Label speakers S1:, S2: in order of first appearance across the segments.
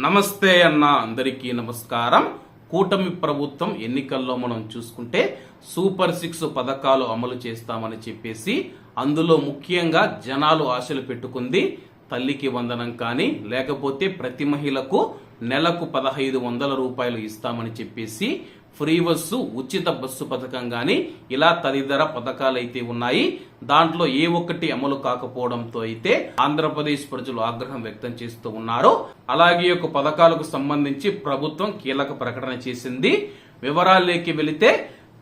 S1: నమస్తే అన్న, అందరికీ నమస్కారం. కూటమి ప్రభుత్వం ఎన్నికల్లో మనం చూసుకుంటే సూపర్ 6 పథకాలు అమలు చేస్తామని చెప్పేసి అందులో ముఖ్యంగా జనాలు ఆశలు పెట్టుకుంది తల్లికి వందనం కానీ, లేకపోతే ప్రతి మహిళకు నెలకు 1500 రూపాయలు ఇస్తామని చెప్పేసి ఫ్రీ బస్సు, ఉచిత బస్సు పథకం గాని, ఇలా తదితర పథకాలు అయితే ఉన్నాయి. దాంట్లో ఏ ఒక్కటి అమలు కాకపోవడంతో అయితే ఆంధ్రప్రదేశ్ ప్రజలు ఆగ్రహం వ్యక్తం చేస్తూ ఉన్నారు. అలాగే ఒక పథకాలకు సంబంధించి ప్రభుత్వం కీలక ప్రకటన చేసింది. వివరాల్లోకి వెళితే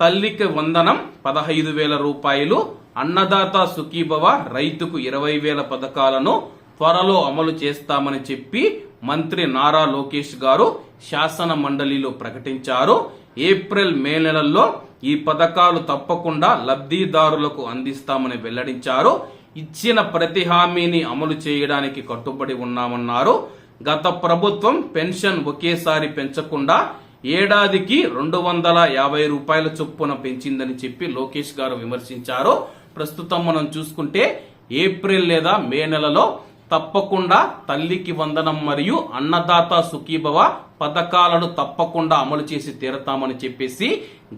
S1: తల్లికి వందనం 15,000 రూపాయలు, అన్నదాత సుఖీభవ, రైతుకు 20,000 పథకాలను త్వరలో అమలు చేస్తామని చెప్పి మంత్రి నారా లోకేష్ గారు శాసన మండలిలో ప్రకటించారు. ఏప్రిల్, మే నెలల్లో ఈ పథకాలు తప్పకుండా లబ్ధిదారులకు అందిస్తామని వెల్లడించారు. ఇచ్చిన ప్రతి హామీని అమలు చేయడానికి కట్టుబడి ఉన్నామన్నారు. గత ప్రభుత్వం పెన్షన్ ఒకేసారి పెంచకుండా ఏడాదికి 250 రూపాయల చొప్పున పెంచిందని చెప్పి లోకేష్ గారు విమర్శించారు. ప్రస్తుతం మనం చూసుకుంటే ఏప్రిల్ లేదా మే నెలలో తప్పకుండా తల్లికి వందనం మరియు అన్నదాత సుఖీభవ పథకాలను తప్పకుండా అమలు చేసి తీరతామని చెప్పేసి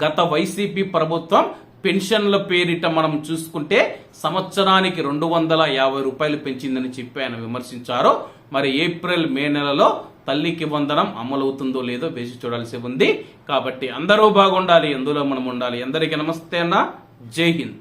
S1: గత వైసీపీ ప్రభుత్వం పెన్షన్ల పేరిట మనం చూసుకుంటే సంవత్సరానికి 250 రూపాయలు పెంచిందని చెప్పి ఆయన విమర్శించారు. మరి ఏప్రిల్, మే నెలలో తల్లికి వందనం అమలవుతుందో లేదో వేసి చూడాల్సి ఉంది. కాబట్టి అందరూ బాగుండాలి, అందులో మనం ఉండాలి. అందరికీ నమస్తే అన్న, జై హింద్.